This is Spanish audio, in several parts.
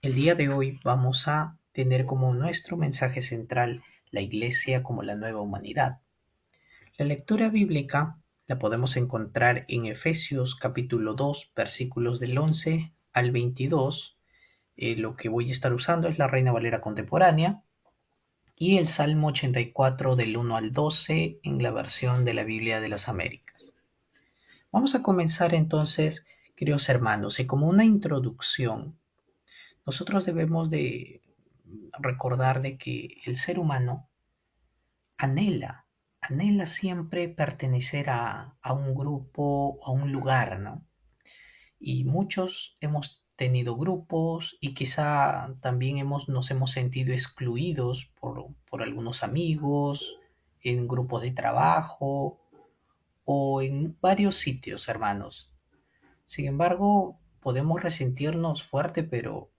El día de hoy vamos a tener como nuestro mensaje central la Iglesia como la nueva humanidad. La lectura bíblica la podemos encontrar en Efesios capítulo 2, versículos del 11 al 22. Lo que voy a estar usando es la Reina Valera contemporánea y el Salmo 84 del 1 al 12 en la versión de la Biblia de las Américas. Vamos a comenzar entonces, queridos hermanos, y como una introducción, nosotros debemos de recordar de que el ser humano anhela, anhela siempre pertenecer a un grupo, a un lugar, ¿no? Y muchos hemos tenido grupos y quizá también nos hemos sentido excluidos por algunos amigos, en grupos de trabajo o en varios sitios, hermanos. Sin embargo, podemos resentirnos fuerte, pero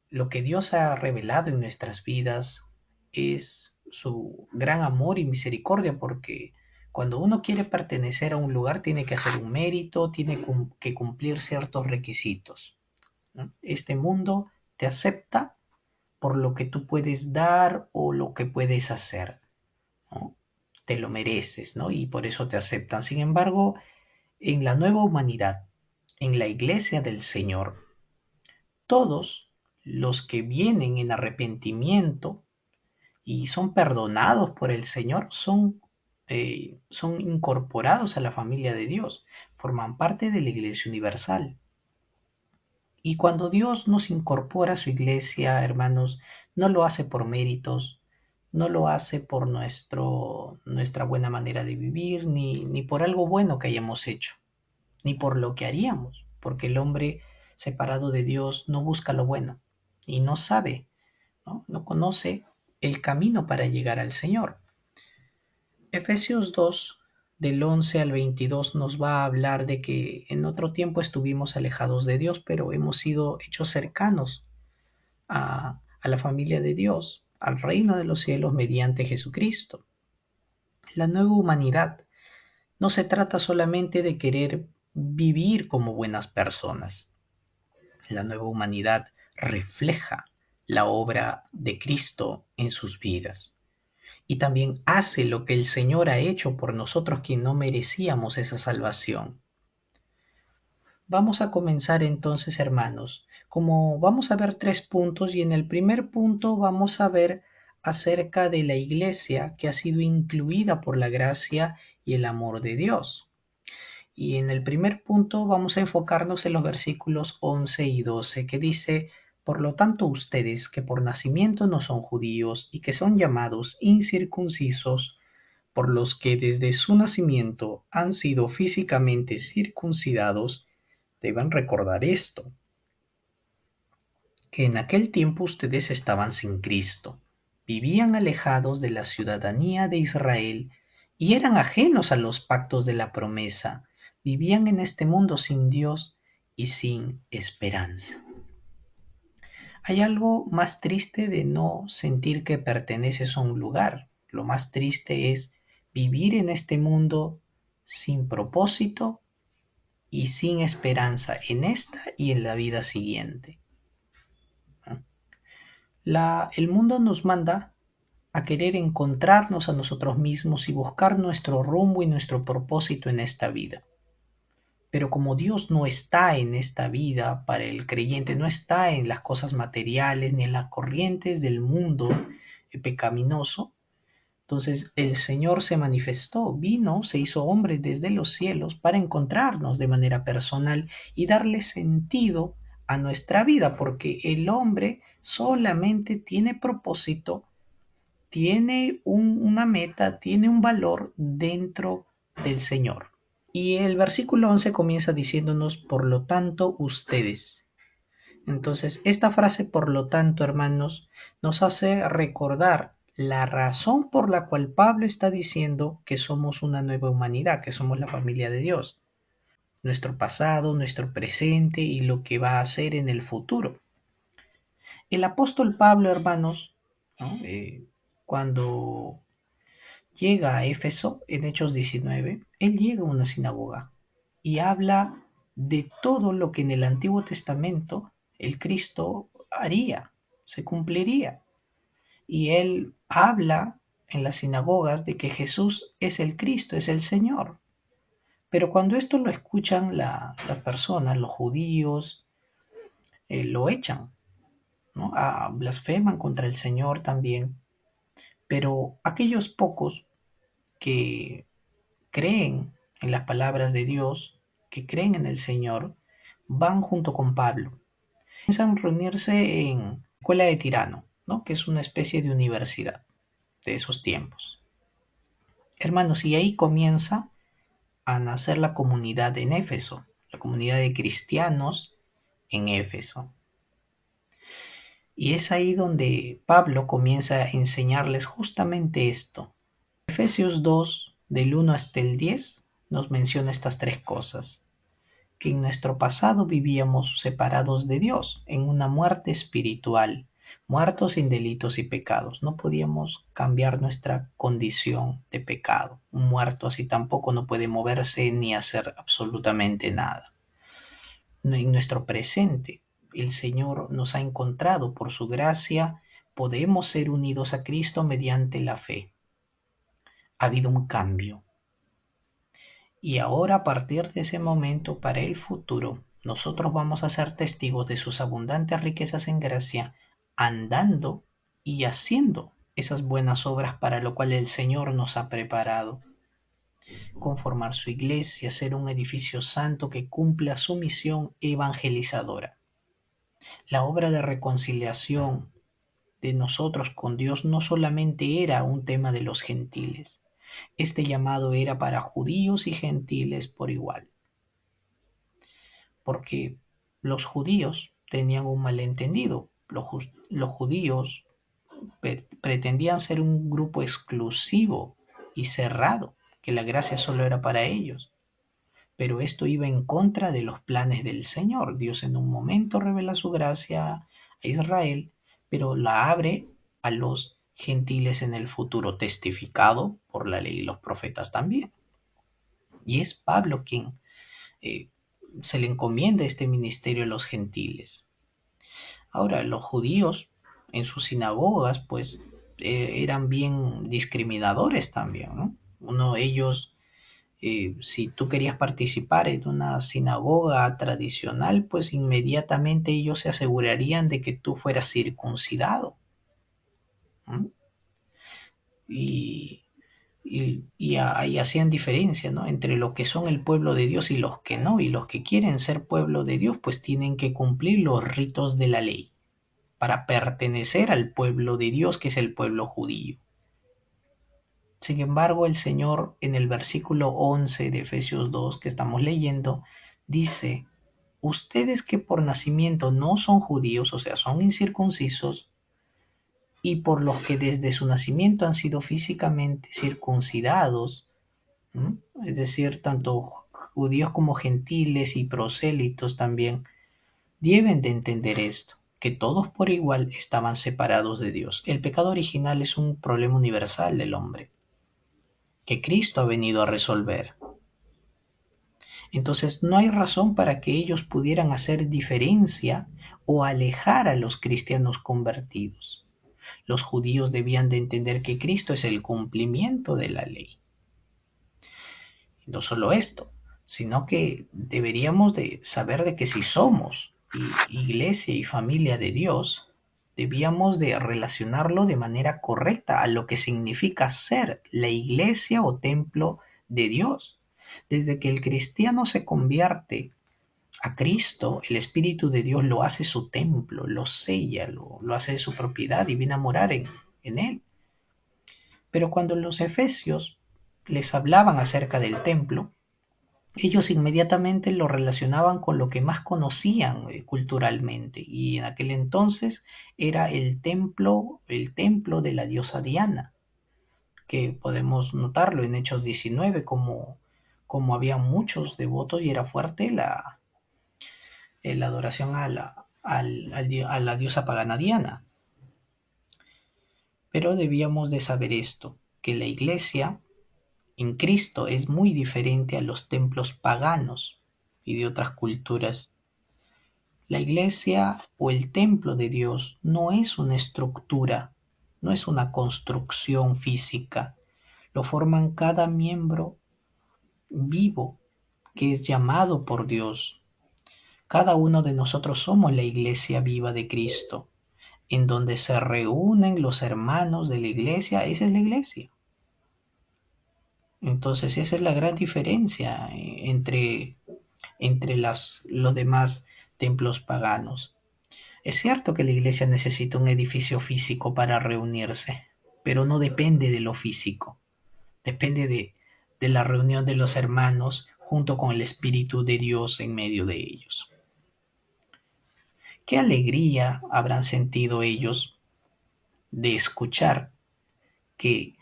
lo que Dios ha revelado en nuestras vidas es su gran amor y misericordia, porque cuando uno quiere pertenecer a un lugar tiene que hacer un mérito, tiene que cumplir ciertos requisitos, ¿no? Este mundo te acepta por lo que tú puedes dar o lo que puedes hacer, ¿no? Te lo mereces, ¿no? Y por eso te aceptan. Sin embargo, en la nueva humanidad, en la iglesia del Señor, todos los que vienen en arrepentimiento y son perdonados por el Señor son incorporados a la familia de Dios, forman parte de la Iglesia Universal. Y cuando Dios nos incorpora a su iglesia, hermanos, no lo hace por méritos, no lo hace por nuestra buena manera de vivir, ni por algo bueno que hayamos hecho, ni por lo que haríamos, porque el hombre separado de Dios no busca lo bueno y no sabe, no conoce el camino para llegar al Señor. Efesios 2, del 11 al 22, nos va a hablar de que en otro tiempo estuvimos alejados de Dios, pero hemos sido hechos cercanos a la familia de Dios, al reino de los cielos mediante Jesucristo. La nueva humanidad no se trata solamente de querer vivir como buenas personas. La nueva humanidad refleja la obra de Cristo en sus vidas. Y también hace lo que el Señor ha hecho por nosotros, quien no merecíamos esa salvación. Vamos a comenzar entonces, hermanos. Como vamos a ver 3 puntos, y en el primer punto vamos a ver acerca de la iglesia que ha sido incluida por la gracia y el amor de Dios. Y en el primer punto vamos a enfocarnos en los versículos 11 y 12, que dice: por lo tanto, ustedes que por nacimiento no son judíos y que son llamados incircuncisos, por los que desde su nacimiento han sido físicamente circuncidados, deben recordar esto, que en aquel tiempo ustedes estaban sin Cristo, vivían alejados de la ciudadanía de Israel y eran ajenos a los pactos de la promesa, vivían en este mundo sin Dios y sin esperanza. Hay algo más triste de no sentir que perteneces a un lugar. Lo más triste es vivir en este mundo sin propósito y sin esperanza en esta y en la vida siguiente. El mundo nos manda a querer encontrarnos a nosotros mismos y buscar nuestro rumbo y nuestro propósito en esta vida. Pero como Dios no está en esta vida para el creyente, no está en las cosas materiales ni en las corrientes del mundo pecaminoso, entonces el Señor se manifestó, vino, se hizo hombre desde los cielos para encontrarnos de manera personal y darle sentido a nuestra vida, porque el hombre solamente tiene propósito, tiene una meta, tiene un valor dentro del Señor. Y el versículo 11 comienza diciéndonos: por lo tanto, ustedes. Entonces, esta frase, por lo tanto, hermanos, nos hace recordar la razón por la cual Pablo está diciendo que somos una nueva humanidad, que somos la familia de Dios, nuestro pasado, nuestro presente y lo que va a hacer en el futuro. El apóstol Pablo, hermanos, ¿no? Cuando llega a Éfeso, en Hechos 19, él llega a una sinagoga y habla de todo lo que en el Antiguo Testamento el Cristo se cumpliría. Y él habla en las sinagogas de que Jesús es el Cristo, es el Señor. Pero cuando esto lo escuchan las personas, los judíos, lo echan, ¿no? Blasfeman contra el Señor también. Pero aquellos pocos que creen en las palabras de Dios, que creen en el Señor, van junto con Pablo. Comienzan a reunirse en la escuela de Tirano, ¿no? Que es una especie de universidad de esos tiempos. Hermanos, y ahí comienza a nacer la comunidad en Éfeso, la comunidad de cristianos en Éfeso. Y es ahí donde Pablo comienza a enseñarles justamente esto. Efesios 2, del 1 hasta el 10, nos menciona estas tres cosas. Que en nuestro pasado vivíamos separados de Dios, en una muerte espiritual, muertos sin delitos y pecados. No podíamos cambiar nuestra condición de pecado. Un muerto así tampoco no puede moverse ni hacer absolutamente nada. En nuestro presente, el Señor nos ha encontrado por su gracia, podemos ser unidos a Cristo mediante la fe. Ha habido un cambio. Y ahora a partir de ese momento para el futuro, nosotros vamos a ser testigos de sus abundantes riquezas en gracia, andando y haciendo esas buenas obras para lo cual el Señor nos ha preparado. Conformar su iglesia, ser un edificio santo que cumpla su misión evangelizadora. La obra de reconciliación de nosotros con Dios no solamente era un tema de los gentiles. Este llamado era para judíos y gentiles por igual. Porque los judíos tenían un malentendido. Los judíos pretendían ser un grupo exclusivo y cerrado, que la gracia solo era para ellos. Pero esto iba en contra de los planes del Señor. Dios en un momento revela su gracia a Israel, pero la abre a los gentiles en el futuro, testificado por la ley y los profetas también. Y es Pablo quien se le encomienda este ministerio a los gentiles. Ahora, los judíos en sus sinagogas, pues, eran bien discriminadores también, ¿no? Ellos, si tú querías participar en una sinagoga tradicional, pues inmediatamente ellos se asegurarían de que tú fueras circuncidado. ¿Mm? Y, y hacían diferencia, ¿no? Entre lo que son el pueblo de Dios y los que no, y los que quieren ser pueblo de Dios, pues tienen que cumplir los ritos de la ley para pertenecer al pueblo de Dios, que es el pueblo judío. Sin embargo, el Señor en el versículo 11 de Efesios 2 que estamos leyendo, dice, ustedes que por nacimiento no son judíos, o sea, son incircuncisos, y por los que desde su nacimiento han sido físicamente circuncidados, ¿m? Es decir, tanto judíos como gentiles y prosélitos también, deben de entender esto, que todos por igual estaban separados de Dios. El pecado original es un problema universal del hombre, que Cristo ha venido a resolver. Entonces no hay razón para que ellos pudieran hacer diferencia o alejar a los cristianos convertidos. Los judíos debían de entender que Cristo es el cumplimiento de la ley. Y no solo esto, sino que deberíamos de saber de que si somos iglesia y familia de Dios, debíamos de relacionarlo de manera correcta a lo que significa ser la iglesia o templo de Dios. Desde que el cristiano se convierte a Cristo, el Espíritu de Dios lo hace su templo, lo sella, lo hace de su propiedad y viene a morar en él. Pero cuando los efesios les hablaban acerca del templo, ellos inmediatamente lo relacionaban con lo que más conocían culturalmente, y en aquel entonces era el templo de la diosa Diana, que podemos notarlo en Hechos 19, como había muchos devotos y era fuerte la adoración a la diosa pagana Diana. Pero debíamos de saber esto, que la iglesia en Cristo es muy diferente a los templos paganos y de otras culturas La iglesia o el templo de Dios no es una estructura, no es una construcción física. Lo forman cada miembro vivo que es llamado por Dios. Cada uno de nosotros somos la iglesia viva de Cristo, en donde se reúnen los hermanos de la iglesia. Esa es la iglesia. Entonces esa es la gran diferencia entre los demás templos paganos. Es cierto que la iglesia necesita un edificio físico para reunirse, pero no depende de lo físico, depende de la reunión de los hermanos junto con el Espíritu de Dios en medio de ellos. Qué alegría habrán sentido ellos de escuchar que,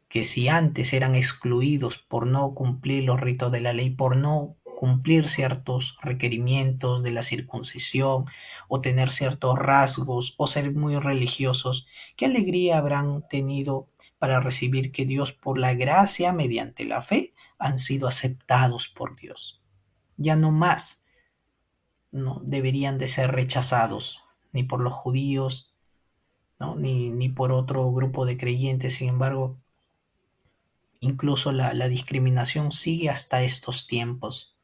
que si antes eran excluidos por no cumplir los ritos de la ley, por no cumplir ciertos requerimientos de la circuncisión o tener ciertos rasgos o ser muy religiosos, qué alegría habrán tenido para recibir que Dios por la gracia mediante la fe han sido aceptados por Dios. Ya no más no deberían de ser rechazados ni por los judíos, ¿no? ni por otro grupo de creyentes. Sin embargo, incluso la discriminación sigue hasta estos tiempos.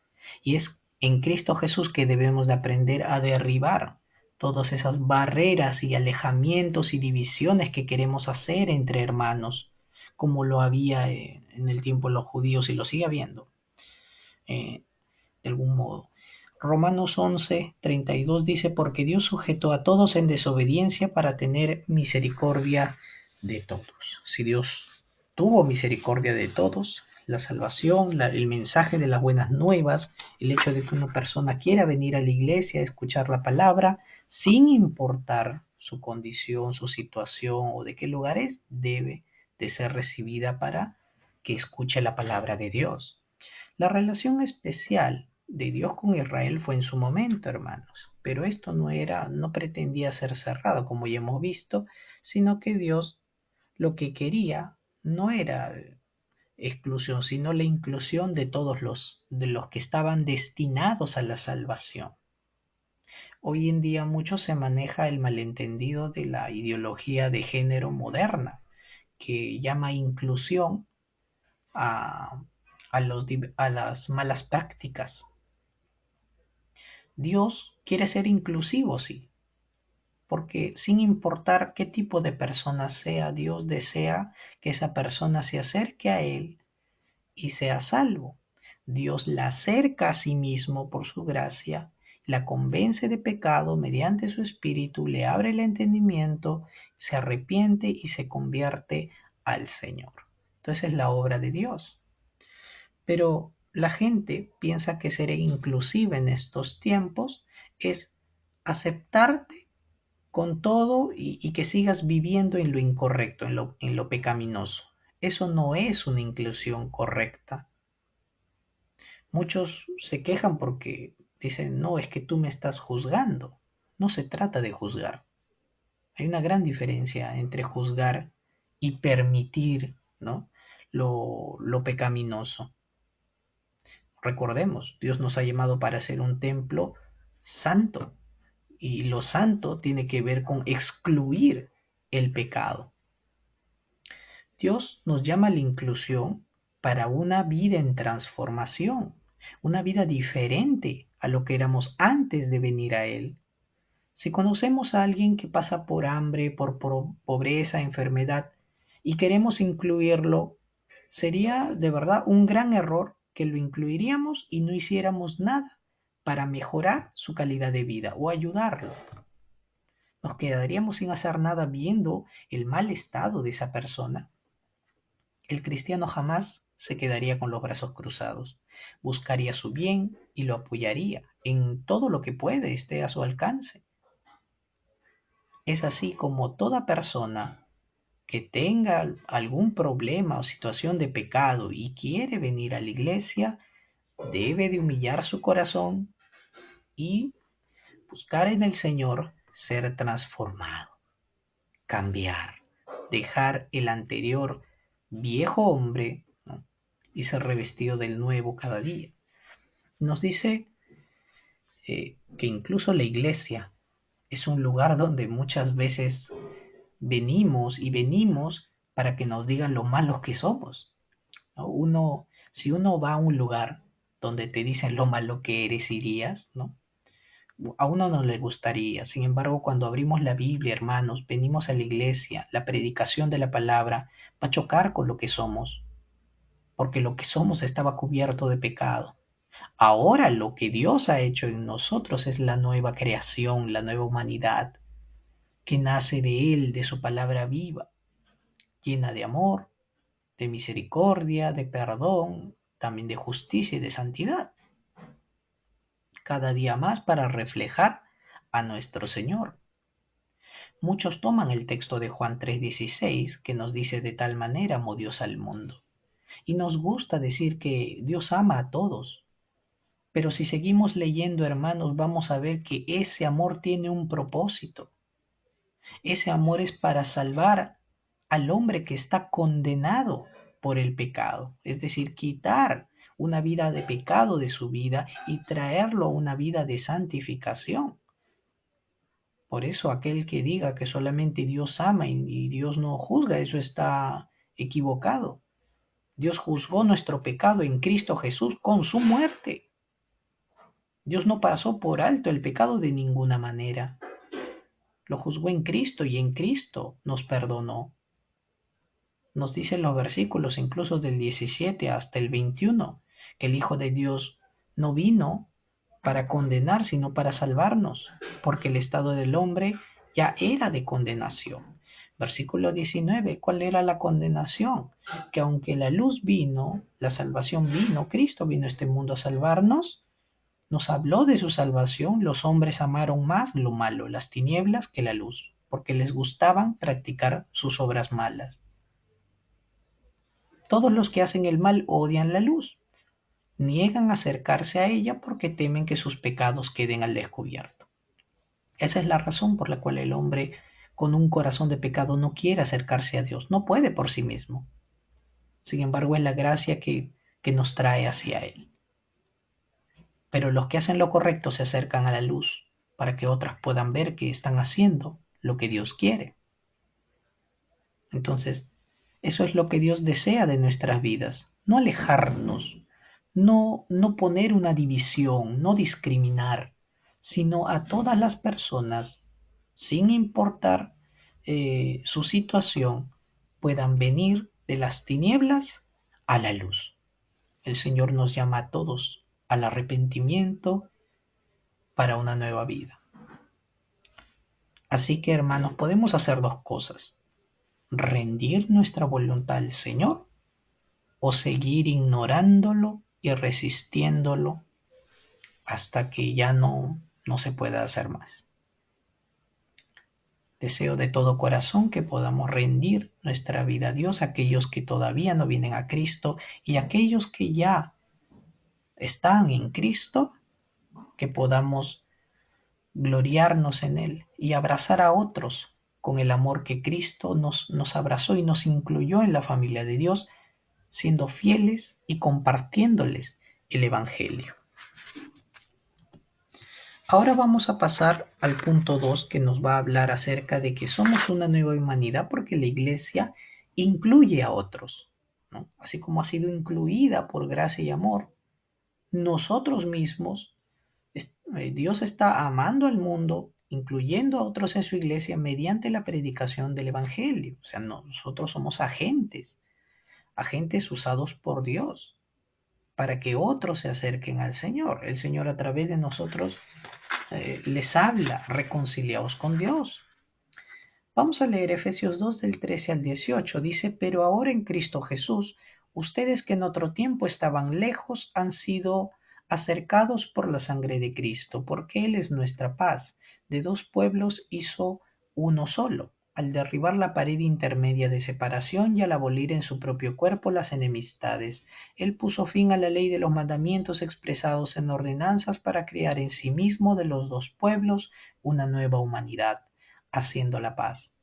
Y es en Cristo Jesús que debemos de aprender a derribar todas esas barreras y alejamientos y divisiones que queremos hacer entre hermanos, como lo había en el tiempo de los judíos y lo sigue habiendo, de algún modo. Romanos 11:32 dice, porque Dios sujetó a todos en desobediencia para tener misericordia de todos. Si Dios tuvo misericordia de todos, la salvación, el mensaje de las buenas nuevas, el hecho de que una persona quiera venir a la iglesia a escuchar la palabra, sin importar su condición, su situación o de qué lugar es, debe de ser recibida para que escuche la palabra de Dios. La relación especial de Dios con Israel fue en su momento, hermanos, pero esto no pretendía ser cerrado, como ya hemos visto, sino que Dios lo que quería no era exclusión, sino la inclusión de todos de los que estaban destinados a la salvación. Hoy en día mucho se maneja el malentendido de la ideología de género moderna, que llama inclusión a, a las malas prácticas. Dios quiere ser inclusivo, sí, porque sin importar qué tipo de persona sea, Dios desea que esa persona se acerque a Él y sea salvo. Dios la acerca a sí mismo por su gracia, la convence de pecado mediante su espíritu, le abre el entendimiento, se arrepiente y se convierte al Señor. Entonces es la obra de Dios. Pero la gente piensa que ser inclusiva en estos tiempos es aceptarte con todo y que sigas viviendo en lo incorrecto, en lo pecaminoso. Eso no es una inclusión correcta. Muchos se quejan porque dicen, no, es que tú me estás juzgando. No se trata de juzgar. Hay una gran diferencia entre juzgar y permitir, ¿no? lo pecaminoso. Recordemos, Dios nos ha llamado para ser un templo santo. Y lo santo tiene que ver con excluir el pecado. Dios nos llama a la inclusión para una vida en transformación, una vida diferente a lo que éramos antes de venir a Él. Si conocemos a alguien que pasa por hambre, por pobreza, enfermedad, y queremos incluirlo, sería de verdad un gran error que lo incluiríamos y no hiciéramos nada para mejorar su calidad de vida o ayudarlo. Nos quedaríamos sin hacer nada viendo el mal estado de esa persona. El cristiano jamás se quedaría con los brazos cruzados. Buscaría su bien y lo apoyaría en todo lo que puede, esté a su alcance. Es así como toda persona que tenga algún problema o situación de pecado y quiere venir a la iglesia, debe de humillar su corazón y buscar en el Señor ser transformado, cambiar, dejar el anterior viejo hombre, ¿no? y ser revestido del nuevo cada día. Nos dice que incluso la iglesia es un lugar donde muchas veces venimos para que nos digan lo malos que somos, ¿no? Si uno va a un lugar donde te dicen lo malo que eres, irías, ¿no? A uno no le gustaría. Sin embargo, cuando abrimos la Biblia, hermanos, venimos a la iglesia, la predicación de la palabra va a chocar con lo que somos, porque lo que somos estaba cubierto de pecado. Ahora lo que Dios ha hecho en nosotros es la nueva creación, la nueva humanidad, que nace de Él, de su palabra viva, llena de amor, de misericordia, de perdón, también de justicia y de santidad, cada día más para reflejar a nuestro Señor. Muchos toman el texto de Juan 3:16, que nos dice: de tal manera amó Dios al mundo. Y nos gusta decir que Dios ama a todos. Pero si seguimos leyendo, hermanos, vamos a ver que ese amor tiene un propósito. Ese amor es para salvar al hombre que está condenado por el pecado. Es decir, quitar una vida de pecado de su vida y traerlo a una vida de santificación. Por eso aquel que diga que solamente Dios ama y Dios no juzga, eso está equivocado. Dios juzgó nuestro pecado en Cristo Jesús con su muerte. Dios no pasó por alto el pecado de ninguna manera. Lo juzgó en Cristo y en Cristo nos perdonó. Nos dicen los versículos incluso del 17 hasta el 21 que el Hijo de Dios no vino para condenar, sino para salvarnos, porque el estado del hombre ya era de condenación. Versículo 19, ¿cuál era la condenación? Que aunque la luz vino, la salvación vino, Cristo vino a este mundo a salvarnos, nos habló de su salvación, los hombres amaron más lo malo, las tinieblas, que la luz, porque les gustaban practicar sus obras malas. Todos los que hacen el mal odian la luz, niegan acercarse a ella porque temen que sus pecados queden al descubierto. Esa es la razón por la cual el hombre con un corazón de pecado no quiere acercarse a Dios, no puede por sí mismo. Sin embargo, es la gracia que nos trae hacia Él. Pero los que hacen lo correcto se acercan a la luz para que otras puedan ver que están haciendo lo que Dios quiere. Entonces, eso es lo que Dios desea de nuestras vidas, no alejarnos, no poner una división, no discriminar, sino a todas las personas, sin importar su situación, puedan venir de las tinieblas a la luz. El Señor nos llama a todos al arrepentimiento para una nueva vida. Así que, hermanos, podemos hacer dos cosas: rendir nuestra voluntad al Señor o seguir ignorándolo y resistiéndolo hasta que ya no se pueda hacer más. Deseo de todo corazón que podamos rendir nuestra vida a Dios, aquellos que todavía no vienen a Cristo y aquellos que ya están en Cristo, que podamos gloriarnos en Él y abrazar a otros con el amor que Cristo nos abrazó y nos incluyó en la familia de Dios, siendo fieles y compartiéndoles el Evangelio. Ahora vamos a pasar al punto 2, que nos va a hablar acerca de que somos una nueva humanidad porque la iglesia incluye a otros, ¿no? Así como ha sido incluida por gracia y amor, nosotros mismos, Dios está amando al mundo, incluyendo a otros en su iglesia mediante la predicación del Evangelio. O sea, nosotros somos agentes usados por Dios para que otros se acerquen al Señor. El Señor a través de nosotros les habla: reconciliaos con Dios. Vamos a leer Efesios 2 del 13 al 18. Dice: pero ahora en Cristo Jesús, ustedes que en otro tiempo estaban lejos han sido acercados por la sangre de Cristo, porque Él es nuestra paz. De dos pueblos hizo uno solo, al derribar la pared intermedia de separación y al abolir en su propio cuerpo las enemistades. Él puso fin a la ley de los mandamientos expresados en ordenanzas para crear en sí mismo de los dos pueblos una nueva humanidad, haciendo la paz,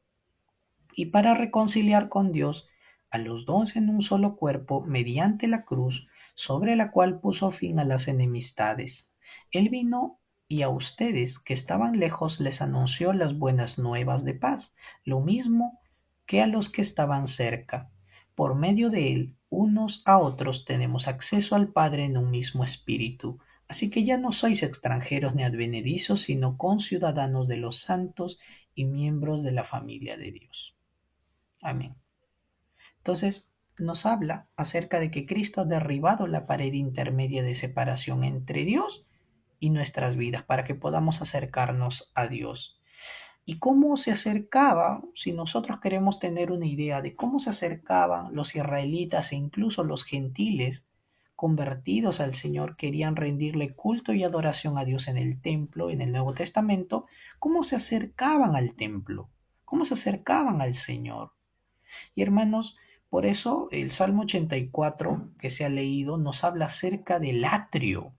y para reconciliar con Dios a los dos en un solo cuerpo mediante la cruz, sobre la cual puso fin a las enemistades. Él vino y a ustedes que estaban lejos les anunció las buenas nuevas de paz, lo mismo que a los que estaban cerca. Por medio de él, unos a otros tenemos acceso al Padre en un mismo espíritu. Así que ya no sois extranjeros ni advenedizos, sino conciudadanos de los santos y miembros de la familia de Dios. Amén. Entonces, nos habla acerca de que Cristo ha derribado la pared intermedia de separación entre Dios y nuestras vidas para que podamos acercarnos a Dios. ¿Y cómo se acercaba? Si nosotros queremos tener una idea de cómo se acercaban los israelitas e incluso los gentiles convertidos al Señor, querían rendirle culto y adoración a Dios en el templo, en el Nuevo Testamento, ¿cómo se acercaban al templo? ¿Cómo se acercaban al Señor? Y hermanos, por eso el Salmo 84 que se ha leído nos habla acerca del atrio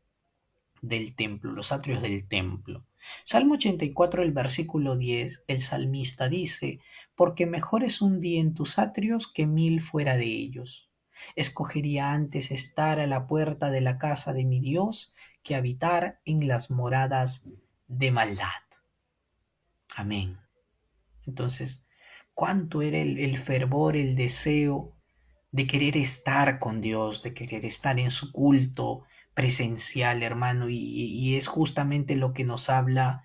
del templo, los atrios del templo. Salmo 84, el versículo 10, el salmista dice, porque mejor es un día en tus atrios que 1000 fuera de ellos. Escogería antes estar a la puerta de la casa de mi Dios que habitar en las moradas de maldad. Amén. Entonces, ¿cuánto era el fervor, el deseo de querer estar con Dios, de querer estar en su culto presencial, hermano? Y es justamente lo que nos habla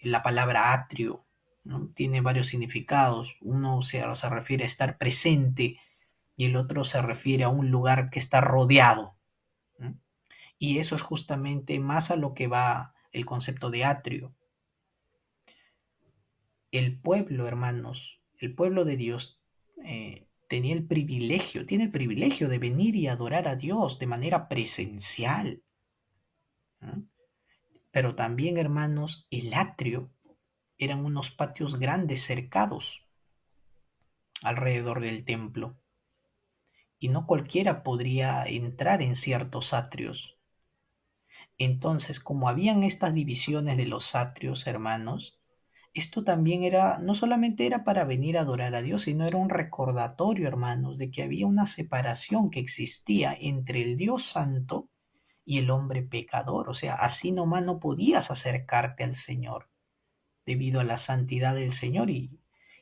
la palabra atrio, ¿no? Tiene varios significados. Uno se refiere a estar presente y el otro se refiere a un lugar que está rodeado, ¿no? Y eso es justamente más a lo que va el concepto de atrio. El pueblo, hermanos, el pueblo de Dios tiene el privilegio de venir y adorar a Dios de manera presencial, ¿no? Pero también, hermanos, el atrio eran unos patios grandes cercados alrededor del templo, y no cualquiera podría entrar en ciertos atrios. Entonces, como habían estas divisiones de los atrios, hermanos, esto también era, no solamente era para venir a adorar a Dios, sino era un recordatorio, hermanos, de que había una separación que existía entre el Dios santo y el hombre pecador. O sea, así nomás no podías acercarte al Señor, debido a la santidad del Señor y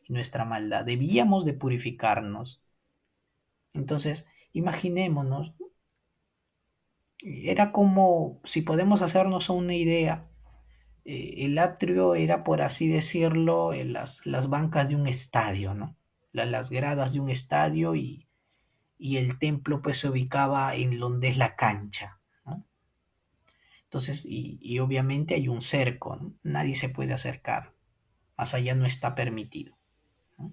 nuestra maldad. Debíamos de purificarnos. Entonces, imaginémonos, era como, si podemos hacernos una idea, el atrio era, por así decirlo, las bancas de un estadio, ¿no? Las gradas de un estadio y el templo pues se ubicaba en donde es la cancha, ¿no? Entonces, y obviamente hay un cerco, ¿no? Nadie se puede acercar, más allá no está permitido, ¿no?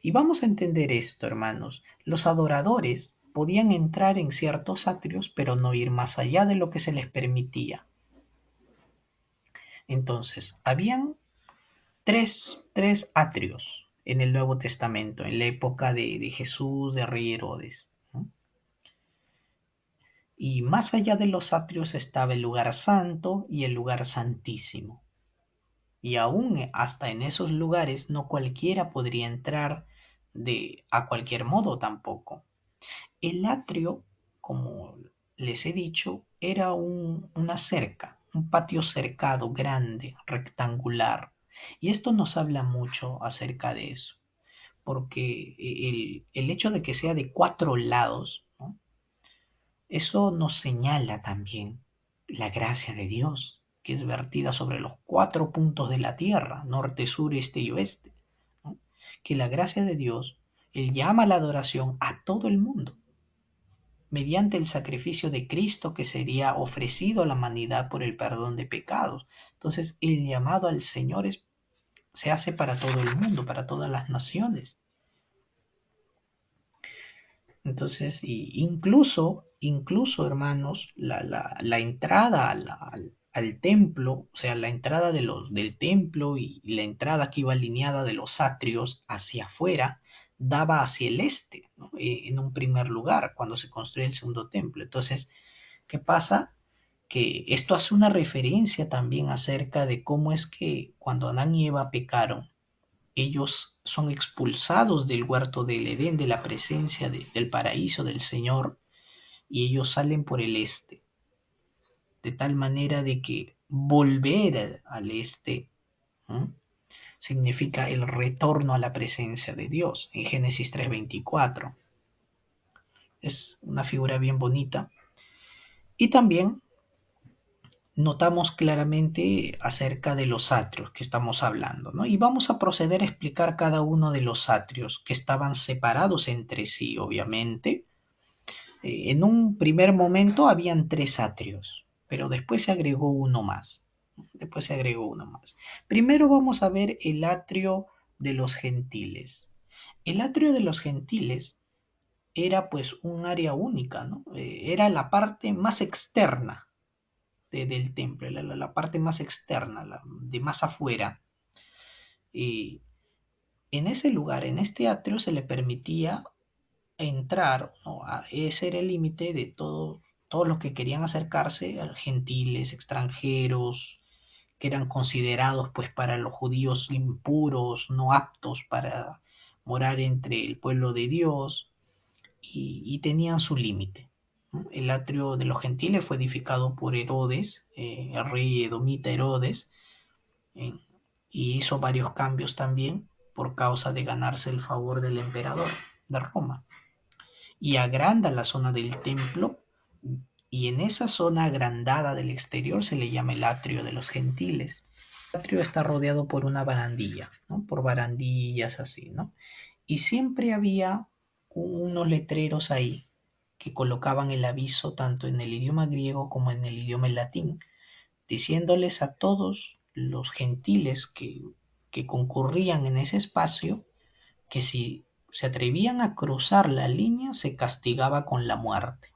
Y vamos a entender esto, hermanos. Los adoradores podían entrar en ciertos atrios, pero no ir más allá de lo que se les permitía. Entonces, habían tres atrios en el Nuevo Testamento, en la época de Jesús, de Rey Herodes, ¿no? Y más allá de los atrios estaba el lugar santo y el lugar santísimo. Y aún hasta en esos lugares no cualquiera podría entrar a cualquier modo tampoco. El atrio, como les he dicho, era una cerca, un patio cercado, grande, rectangular. Y esto nos habla mucho acerca de eso, porque el hecho de que sea de 4 lados, ¿no? Eso nos señala también la gracia de Dios, que es vertida sobre los 4 puntos de la tierra, norte, sur, este y oeste, ¿no? Que la gracia de Dios, Él llama a la adoración a todo el mundo mediante el sacrificio de Cristo que sería ofrecido a la humanidad por el perdón de pecados. Entonces el llamado al Señor se hace para todo el mundo, para todas las naciones. Entonces, incluso hermanos, la entrada al templo, o sea, la entrada del templo y la entrada que iba alineada de los atrios hacia afuera, daba hacia el este, ¿no? En un primer lugar, cuando se construye el segundo templo. Entonces, ¿qué pasa? Que esto hace una referencia también acerca de cómo es que cuando Adán y Eva pecaron, ellos son expulsados del huerto del Edén, de la presencia del paraíso del Señor, y ellos salen por el este, de tal manera de que volver al este, ¿m? Significa el retorno a la presencia de Dios, en Génesis 3:24. Es una figura bien bonita. Y también notamos claramente acerca de los atrios que estamos hablando, ¿no? Y vamos a proceder a explicar cada uno de los atrios que estaban separados entre sí, obviamente. En un primer momento habían 3 atrios, pero después se agregó uno más. Primero vamos a ver el atrio de los gentiles. El atrio de los gentiles era pues un área única, ¿no? Era la parte más externa del templo, la parte más externa, de más afuera. Y en ese lugar, en este atrio, se le permitía entrar, ¿no? Ese era el límite de todos los que querían acercarse, gentiles, extranjeros, que eran considerados pues para los judíos impuros, no aptos para morar entre el pueblo de Dios, y tenían su límite. El atrio de los gentiles fue edificado por Herodes, el rey edomita Herodes, eh, y hizo varios cambios también por causa de ganarse el favor del emperador de Roma. Y agranda la zona del templo, y en esa zona agrandada del exterior se le llama el atrio de los gentiles. El atrio está rodeado por una barandilla, ¿no? Por barandillas así, ¿no? Y siempre había unos letreros ahí que colocaban el aviso tanto en el idioma griego como en el idioma latín, diciéndoles a todos los gentiles que concurrían en ese espacio que si se atrevían a cruzar la línea se castigaba con la muerte.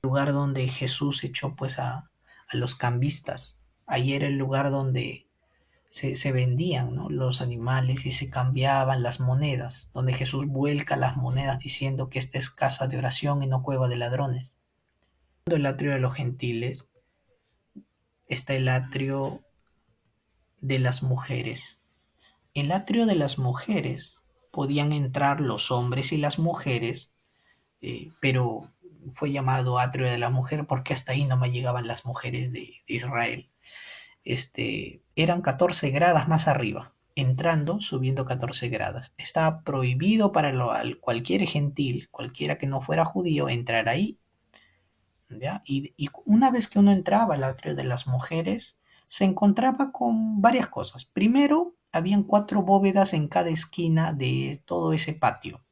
El lugar donde Jesús echó pues a los cambistas, ahí era el lugar donde se vendían, ¿no? Los animales y se cambiaban las monedas, donde Jesús vuelca las monedas diciendo que esta es casa de oración y no cueva de ladrones. El atrio de los gentiles está el atrio de las mujeres. El atrio de las mujeres podían entrar los hombres y las mujeres, pero fue llamado atrio de la mujer porque hasta ahí no me llegaban las mujeres de Israel. Eran 14 gradas más arriba, entrando, subiendo 14 gradas. Estaba prohibido para cualquier gentil, cualquiera que no fuera judío, entrar ahí, ¿ya? Y una vez que uno entraba al atrio de las mujeres, se encontraba con varias cosas. Primero, habían 4 bóvedas en cada esquina de todo ese patio.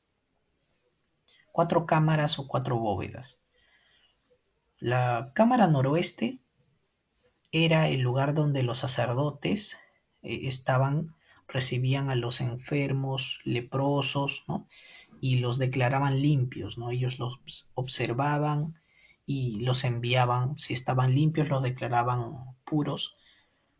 4 cámaras o 4 bóvedas. La cámara noroeste era el lugar donde los sacerdotes recibían a los enfermos, leprosos, ¿no? Y los declaraban limpios, ¿no? Ellos los observaban y los enviaban. Si estaban limpios, los declaraban puros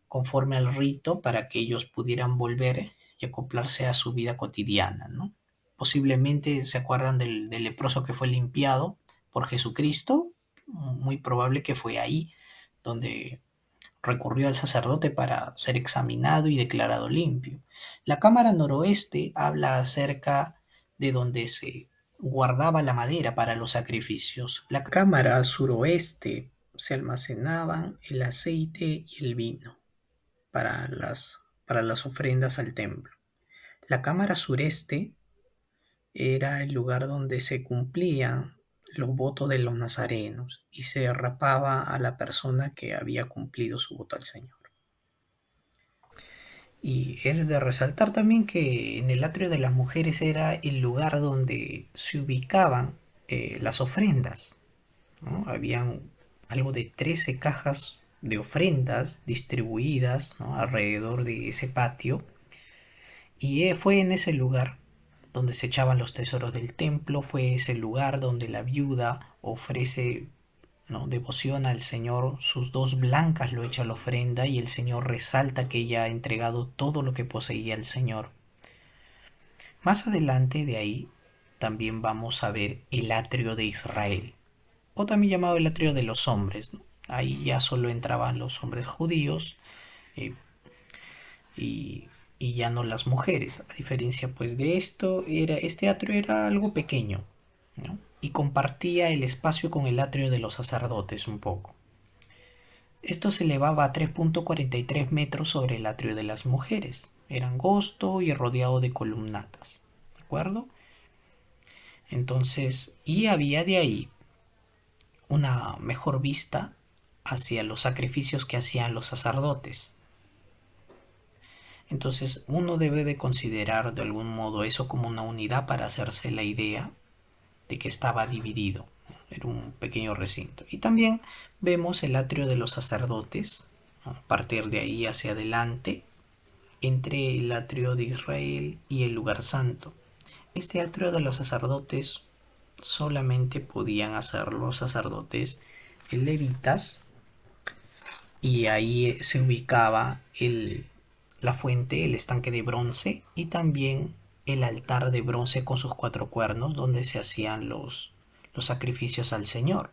conforme al rito para que ellos pudieran volver y acoplarse a su vida cotidiana, ¿no? Posiblemente se acuerdan del leproso que fue limpiado por Jesucristo. Muy probable que fue ahí donde recurrió al sacerdote para ser examinado y declarado limpio. La cámara noroeste habla acerca de donde se guardaba la madera para los sacrificios. La cámara suroeste se almacenaban el aceite y el vino para las ofrendas al templo. La cámara sureste era el lugar donde se cumplían los votos de los nazarenos y se rapaba a la persona que había cumplido su voto al Señor. Y es de resaltar también que en el atrio de las mujeres era el lugar donde se ubicaban las ofrendas, ¿no? Habían algo de 13 cajas de ofrendas distribuidas, ¿no? Alrededor de ese patio, y fue en ese lugar donde se echaban los tesoros del templo, fue ese lugar donde la viuda ofrece, ¿no?, devoción al Señor, sus 2 blancas lo echa a la ofrenda y el Señor resalta que ella ha entregado todo lo que poseía al Señor. Más adelante de ahí también vamos a ver el atrio de Israel, o también llamado el atrio de los hombres, ¿no? Ahí ya solo entraban los hombres judíos eh, y ya no las mujeres. A diferencia pues de esto, este atrio era algo pequeño, ¿no? Y compartía el espacio con el atrio de los sacerdotes un poco. Esto se elevaba a 3,43 metros sobre el atrio de las mujeres. Era angosto y rodeado de columnatas. ¿De acuerdo? Entonces, y había de ahí una mejor vista hacia los sacrificios que hacían los sacerdotes. Entonces uno debe de considerar de algún modo eso como una unidad para hacerse la idea de que estaba dividido. Era un pequeño recinto. Y también vemos el atrio de los sacerdotes, ¿no? A partir de ahí hacia adelante, entre el atrio de Israel y el lugar santo. Este atrio de los sacerdotes solamente podían hacer los sacerdotes levitas, y ahí se ubicaba la fuente, el estanque de bronce, y también el altar de bronce con sus 4 cuernos donde se hacían los sacrificios al Señor.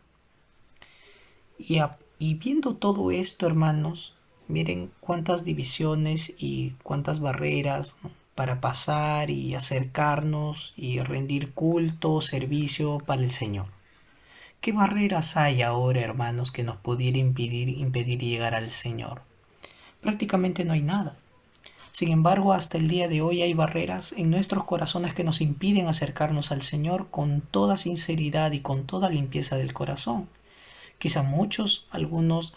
Y viendo todo esto, hermanos, miren cuántas divisiones y cuántas barreras, ¿no? Para pasar y acercarnos y rendir culto, servicio para el Señor. ¿Qué barreras hay ahora, hermanos, que nos pudiera impedir llegar al Señor? Prácticamente no hay nada. Sin embargo, hasta el día de hoy hay barreras en nuestros corazones que nos impiden acercarnos al Señor con toda sinceridad y con toda limpieza del corazón. Quizá algunos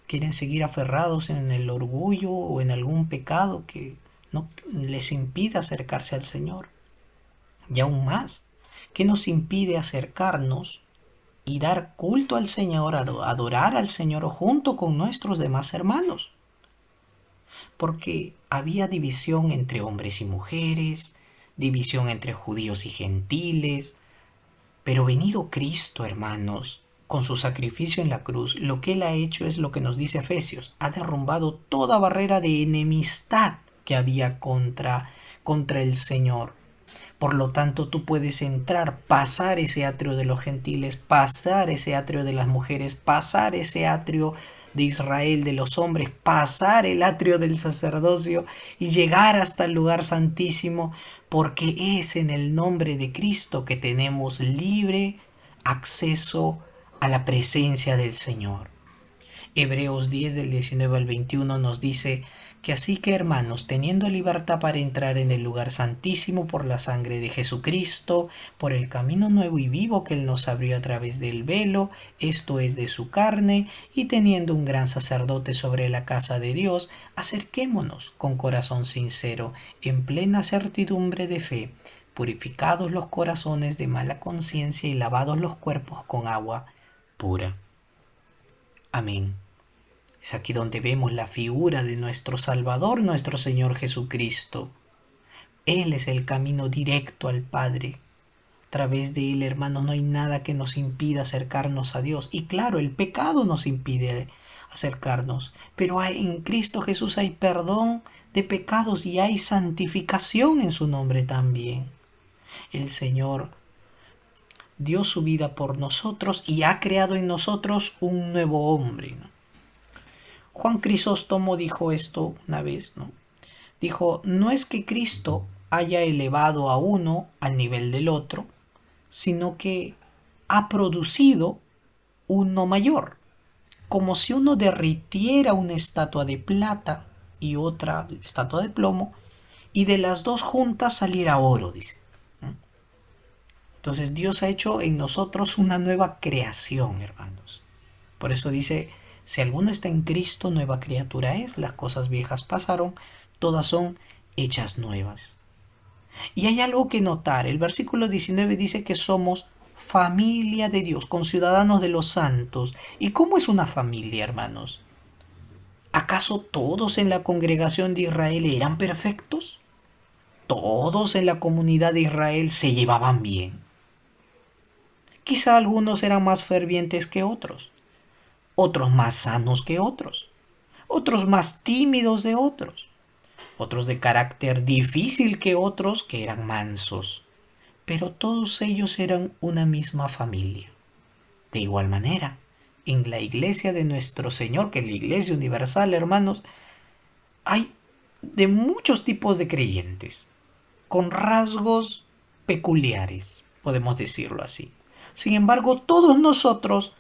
quieren seguir aferrados en el orgullo o en algún pecado que no les impida acercarse al Señor. Y aún más, ¿qué nos impide acercarnos y dar culto al Señor, adorar al Señor junto con nuestros demás hermanos? Porque había división entre hombres y mujeres, división entre judíos y gentiles, pero venido Cristo, hermanos, con su sacrificio en la cruz, lo que Él ha hecho es lo que nos dice Efesios: ha derrumbado toda barrera de enemistad que había contra el Señor. Por lo tanto, tú puedes entrar, pasar ese atrio de los gentiles, pasar ese atrio de las mujeres, pasar ese atrio de Israel, de los hombres, pasar el atrio del sacerdocio y llegar hasta el lugar santísimo, porque es en el nombre de Cristo que tenemos libre acceso a la presencia del Señor. Hebreos 10 del 19 al 21 nos dice que así que, hermanos, teniendo libertad para entrar en el lugar santísimo por la sangre de Jesucristo, por el camino nuevo y vivo que Él nos abrió a través del velo, esto es de su carne, y teniendo un gran sacerdote sobre la casa de Dios, acerquémonos con corazón sincero, en plena certidumbre de fe, purificados los corazones de mala conciencia y lavados los cuerpos con agua pura. Amén. Es aquí donde vemos la figura de nuestro Salvador, nuestro Señor Jesucristo. Él es el camino directo al Padre. A través de Él, hermanos, no hay nada que nos impida acercarnos a Dios. Y claro, el pecado nos impide acercarnos. Pero en Cristo Jesús hay perdón de pecados y hay santificación en su nombre también. El Señor dio su vida por nosotros y ha creado en nosotros un nuevo hombre, ¿no? Juan Crisóstomo dijo esto una vez, ¿no? Dijo: no es que Cristo haya elevado a uno al nivel del otro, sino que ha producido uno mayor, como si uno derritiera una estatua de plata y otra estatua de plomo, y de las dos juntas saliera oro, dice. Entonces Dios ha hecho en nosotros una nueva creación, hermanos. Por eso dice: si alguno está en Cristo, nueva criatura es, las cosas viejas pasaron, todas son hechas nuevas. Y hay algo que notar. El versículo 19 dice que somos familia de Dios, conciudadanos de los santos. ¿Y cómo es una familia, hermanos? ¿Acaso todos en la congregación de Israel eran perfectos? ¿Todos en la comunidad de Israel se llevaban bien? Quizá algunos eran más fervientes que otros más sanos que otros más tímidos de otros de carácter difícil que otros que eran mansos, pero todos ellos eran una misma familia. De igual manera, en la iglesia de nuestro Señor, que es la iglesia universal, hermanos, hay de muchos tipos de creyentes, con rasgos peculiares, podemos decirlo así. Sin embargo, todos nosotros,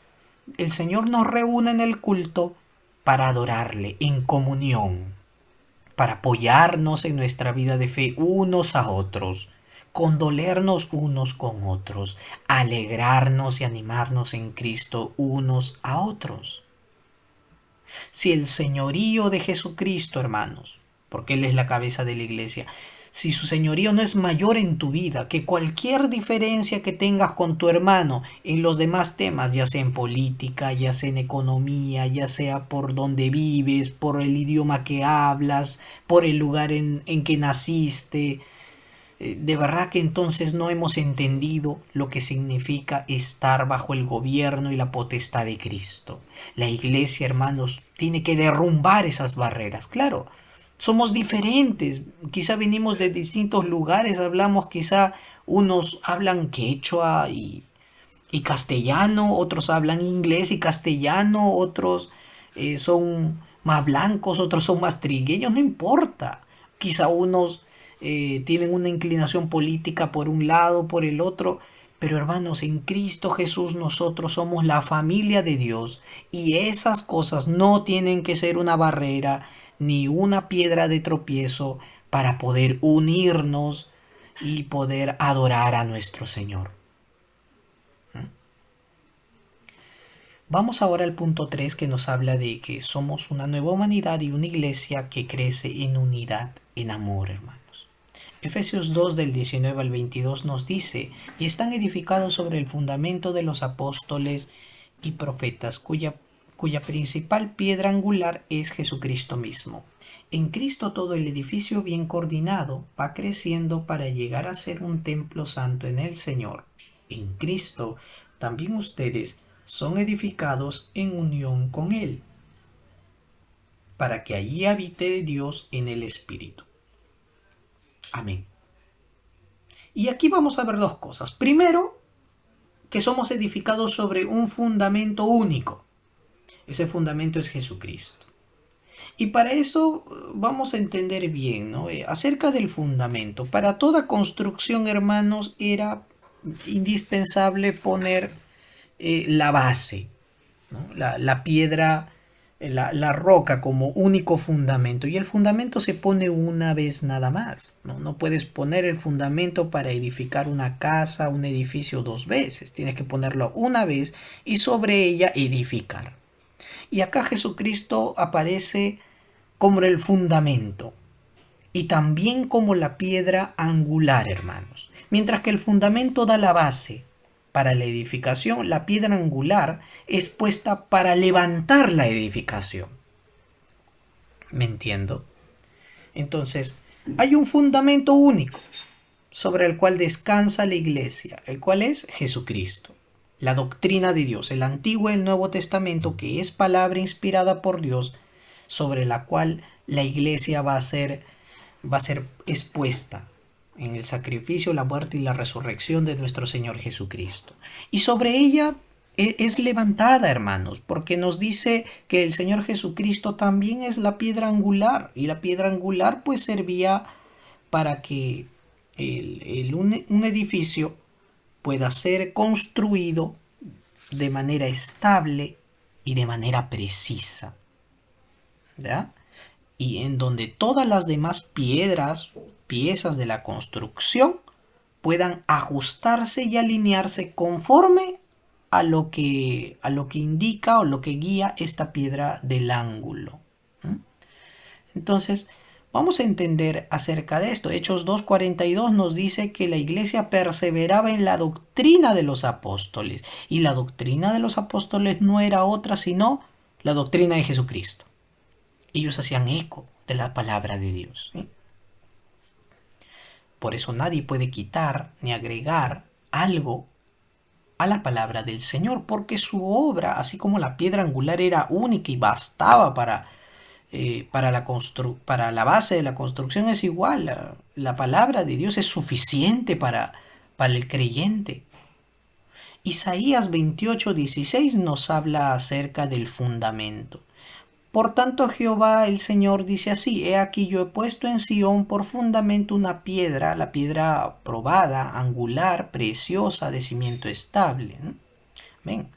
el Señor nos reúne en el culto para adorarle en comunión, para apoyarnos en nuestra vida de fe unos a otros, condolernos unos con otros, alegrarnos y animarnos en Cristo unos a otros. Si el señorío de Jesucristo, hermanos, porque Él es la cabeza de la iglesia, si su señorío no es mayor en tu vida que cualquier diferencia que tengas con tu hermano en los demás temas, ya sea en política, ya sea en economía, ya sea por donde vives, por el idioma que hablas, por el lugar en que naciste, de verdad que entonces no hemos entendido lo que significa estar bajo el gobierno y la potestad de Cristo. La iglesia, hermanos, tiene que derrumbar esas barreras. Claro, somos diferentes, quizá venimos de distintos lugares, hablamos, quizá unos hablan quechua y castellano, otros hablan inglés y castellano, otros son más blancos, otros son más trigueños, no importa. Quizá unos tienen una inclinación política por un lado, por el otro, pero hermanos, en Cristo Jesús nosotros somos la familia de Dios y esas cosas no tienen que ser una barrera ni una piedra de tropiezo para poder unirnos y poder adorar a nuestro Señor. Vamos ahora al punto 3 que nos habla de que somos una nueva humanidad y una iglesia que crece en unidad, en amor, hermanos. Efesios 2 del 19 al 22 nos dice, y están edificados sobre el fundamento de los apóstoles y profetas, cuya principal piedra angular es Jesucristo mismo. En Cristo todo el edificio bien coordinado va creciendo para llegar a ser un templo santo en el Señor. En Cristo también ustedes son edificados en unión con Él, para que allí habite Dios en el Espíritu. Amén. Y aquí vamos a ver dos cosas. Primero, que somos edificados sobre un fundamento único. Ese fundamento es Jesucristo. Y para eso vamos a entender bien, ¿no? Acerca del fundamento. Para toda construcción, hermanos, era indispensable poner la base, ¿no? La piedra, la roca como único fundamento. Y el fundamento se pone una vez nada más. No puedes poner el fundamento para edificar una casa, un edificio dos veces. Tienes que ponerlo una vez y sobre ella edificar. Y acá Jesucristo aparece como el fundamento y también como la piedra angular, hermanos. Mientras que el fundamento da la base para la edificación, la piedra angular es puesta para levantar la edificación. ¿Me entiendo? Entonces, hay un fundamento único sobre el cual descansa la iglesia, el cual es Jesucristo. La doctrina de Dios, el Antiguo y el Nuevo Testamento, que es palabra inspirada por Dios, sobre la cual la iglesia va a ser expuesta en el sacrificio, la muerte y la resurrección de nuestro Señor Jesucristo. Y sobre ella es levantada, hermanos, porque nos dice que el Señor Jesucristo también es la piedra angular, y la piedra angular pues servía para que un edificio pueda ser construido de manera estable y de manera precisa, ¿ya? Y en donde todas las demás piezas de la construcción puedan ajustarse y alinearse conforme a lo que indica o lo que guía esta piedra del ángulo. Entonces, vamos a entender acerca de esto. Hechos 2:42 nos dice que la iglesia perseveraba en la doctrina de los apóstoles. Y la doctrina de los apóstoles no era otra sino la doctrina de Jesucristo. Ellos hacían eco de la palabra de Dios, ¿sí? Por eso nadie puede quitar ni agregar algo a la palabra del Señor, porque su obra, así como la piedra angular era única y bastaba para la base de la construcción, es igual. La palabra de Dios es suficiente para el creyente. Isaías 28:16 nos habla acerca del fundamento. Por tanto, Jehová el Señor dice así: He aquí yo he puesto en Sión por fundamento una piedra, la piedra probada, angular, preciosa, de cimiento estable. ¿Ven?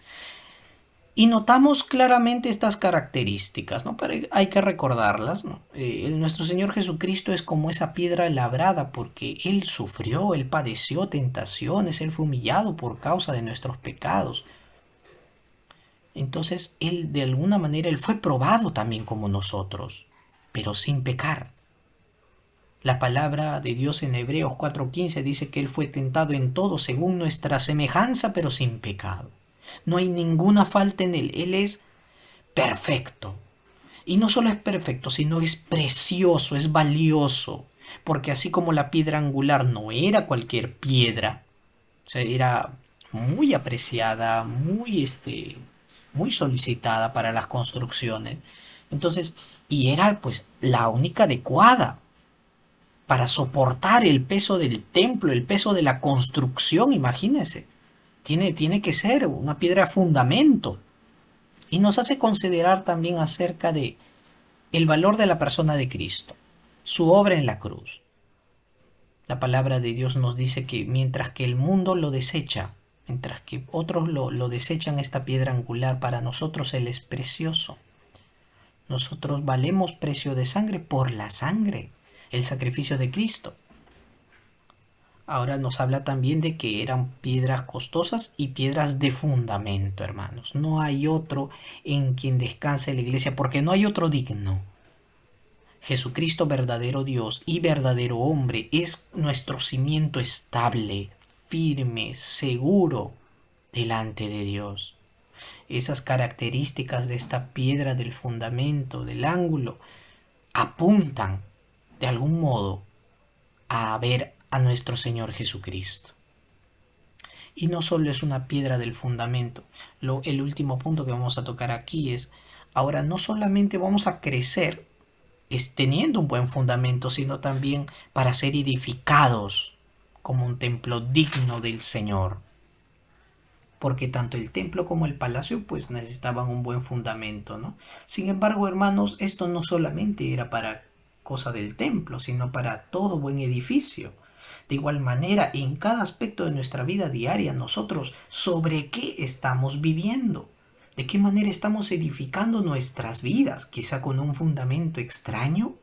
Y notamos claramente estas características, ¿no? Pero hay que recordarlas, ¿no? Nuestro Señor Jesucristo es como esa piedra labrada porque Él sufrió, Él padeció tentaciones, Él fue humillado por causa de nuestros pecados. Entonces, Él de alguna manera, Él fue probado también como nosotros, pero sin pecar. La palabra de Dios en Hebreos 4:15 dice que Él fue tentado en todo según nuestra semejanza, pero sin pecado. No hay ninguna falta en Él. Él es perfecto. Y no solo es perfecto, sino es precioso, es valioso. Porque así como la piedra angular no era cualquier piedra, o sea, era muy apreciada, muy solicitada para las construcciones. Entonces, y era pues la única adecuada para soportar el peso del templo, el peso de la construcción, imagínense. Tiene que ser una piedra de fundamento. Y nos hace considerar también acerca de el valor de la persona de Cristo, su obra en la cruz. La palabra de Dios nos dice que mientras que el mundo lo desecha, mientras que otros lo desechan esta piedra angular, para nosotros Él es precioso. Nosotros valemos precio de sangre por la sangre, el sacrificio de Cristo. Ahora nos habla también de que eran piedras costosas y piedras de fundamento, hermanos. No hay otro en quien descanse la iglesia, porque no hay otro digno. Jesucristo, verdadero Dios y verdadero hombre, es nuestro cimiento estable, firme, seguro delante de Dios. Esas características de esta piedra del fundamento, del ángulo, apuntan de algún modo a ver a nuestro Señor Jesucristo. Y no solo es una piedra del fundamento. El último punto que vamos a tocar aquí es, ahora no solamente vamos a crecer teniendo un buen fundamento, sino también para ser edificados como un templo digno del Señor. Porque tanto el templo como el palacio pues necesitaban un buen fundamento, ¿no? Sin embargo, hermanos, esto no solamente era para cosa del templo, sino para todo buen edificio. De igual manera, en cada aspecto de nuestra vida diaria, nosotros, ¿sobre qué estamos viviendo? ¿De qué manera estamos edificando nuestras vidas? Quizá con un fundamento extraño.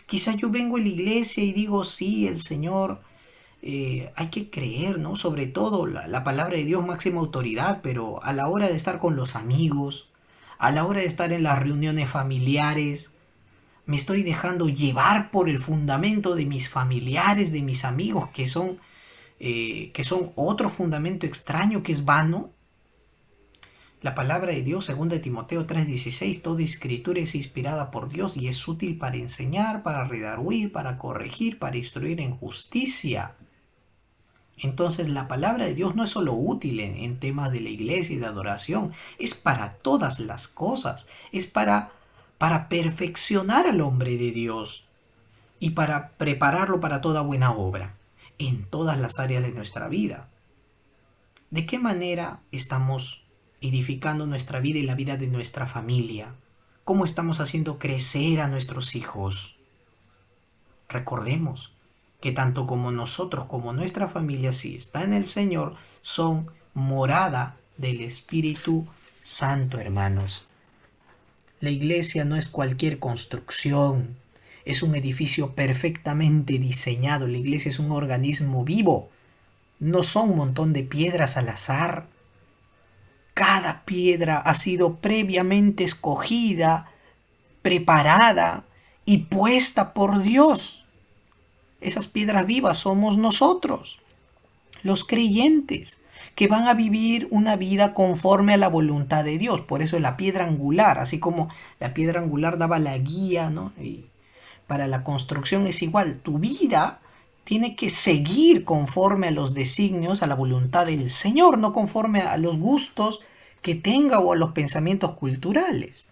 Quizá yo vengo a la iglesia y digo, sí, el Señor, hay que creer, ¿no? Sobre todo la palabra de Dios, máxima autoridad, pero a la hora de estar con los amigos, a la hora de estar en las reuniones familiares, me estoy dejando llevar por el fundamento de mis familiares, de mis amigos, que son otro fundamento extraño que es vano. La palabra de Dios, 2 Timoteo 3:16, toda escritura es inspirada por Dios y es útil para enseñar, para redarguir, para corregir, para instruir en justicia. Entonces la palabra de Dios no es solo útil en temas de la iglesia y de adoración, es para todas las cosas, es para perfeccionar al hombre de Dios y para prepararlo para toda buena obra, en todas las áreas de nuestra vida. ¿De qué manera estamos edificando nuestra vida y la vida de nuestra familia? ¿Cómo estamos haciendo crecer a nuestros hijos? Recordemos que tanto como nosotros como nuestra familia, si está en el Señor, son morada del Espíritu Santo, hermanos. La iglesia no es cualquier construcción, es un edificio perfectamente diseñado. La iglesia es un organismo vivo, no son un montón de piedras al azar. Cada piedra ha sido previamente escogida, preparada y puesta por Dios. Esas piedras vivas somos nosotros, los creyentes, que van a vivir una vida conforme a la voluntad de Dios. Por eso es la piedra angular, así como la piedra angular daba la guía, ¿no? Y para la construcción es igual. Tu vida tiene que seguir conforme a los designios, a la voluntad del Señor, no conforme a los gustos que tenga o a los pensamientos culturales.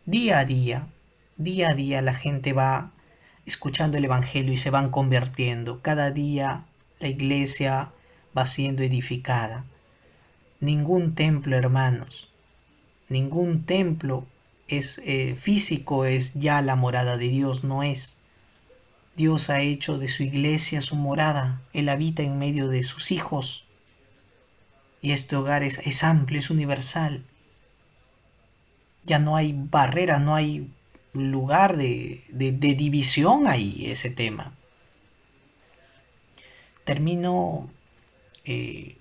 Día a día la gente va escuchando el Evangelio y se van convirtiendo. Cada día la iglesia va siendo edificada. Ningún templo, hermanos, ningún templo es físico, es ya la morada de Dios, no es. Dios ha hecho de su iglesia su morada. Él habita en medio de sus hijos. Y este hogar es amplio, es universal. Ya no hay barrera, no hay lugar de división ahí, ese tema. Termino, eh,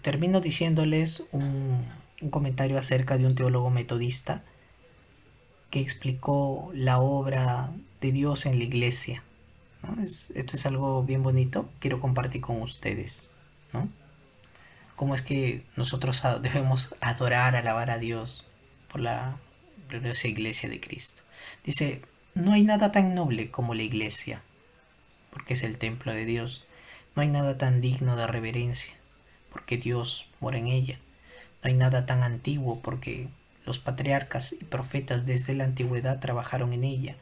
termino diciéndoles un comentario acerca de un teólogo metodista que explicó la obra de Dios en la iglesia, ¿no? Esto es algo bien bonito, quiero compartir con ustedes, ¿no? Cómo es que nosotros debemos adorar, alabar a Dios por la gloriosa iglesia de Cristo. Dice, no hay nada tan noble como la iglesia, porque es el templo de Dios. No hay nada tan digno de reverencia, porque Dios mora en ella. No hay nada tan antiguo, porque los patriarcas y profetas desde la antigüedad trabajaron en ella.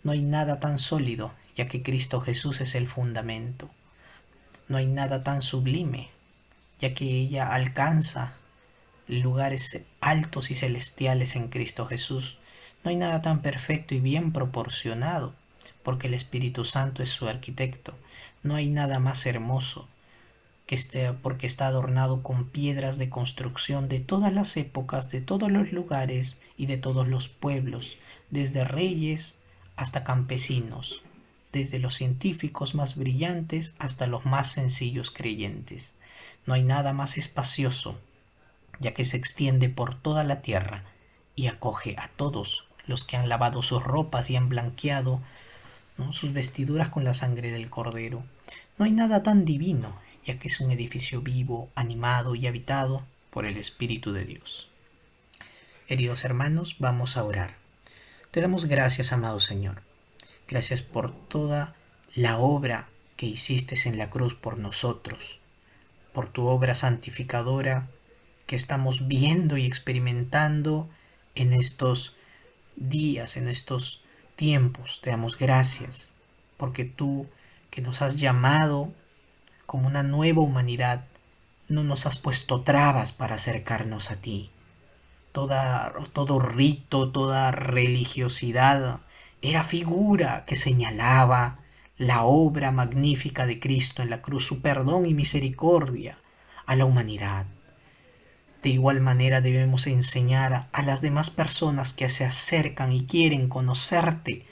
No hay nada tan sólido, ya que Cristo Jesús es el fundamento. No hay nada tan sublime, ya que ella alcanza lugares altos y celestiales en Cristo Jesús. No hay nada tan perfecto y bien proporcionado, porque el Espíritu Santo es su arquitecto. No hay nada más hermoso, porque está adornado con piedras de construcción de todas las épocas, de todos los lugares y de todos los pueblos, desde reyes hasta campesinos, desde los científicos más brillantes hasta los más sencillos creyentes. No hay nada más espacioso, ya que se extiende por toda la tierra y acoge a todos los que han lavado sus ropas y han blanqueado, ¿no?, sus vestiduras con la sangre del Cordero. No hay nada tan divino, ya que es un edificio vivo, animado y habitado por el Espíritu de Dios. Queridos hermanos, vamos a orar. Te damos gracias, amado Señor. Gracias por toda la obra que hiciste en la cruz por nosotros, por tu obra santificadora que estamos viendo y experimentando en estos días, en estos tiempos. Te damos gracias porque tú, que nos has llamado como una nueva humanidad, no nos has puesto trabas para acercarnos a ti. Todo rito, toda religiosidad era figura que señalaba la obra magnífica de Cristo en la cruz, su perdón y misericordia a la humanidad. De igual manera debemos enseñar a las demás personas que se acercan y quieren conocerte,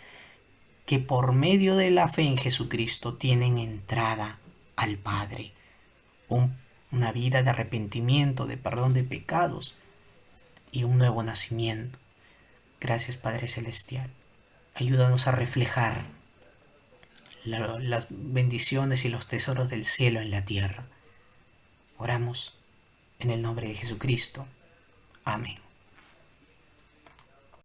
que por medio de la fe en Jesucristo tienen entrada al Padre, una vida de arrepentimiento, de perdón de pecados y un nuevo nacimiento. Gracias, Padre Celestial. Ayúdanos a reflejar las bendiciones y los tesoros del cielo en la tierra. Oramos en el nombre de Jesucristo. Amén.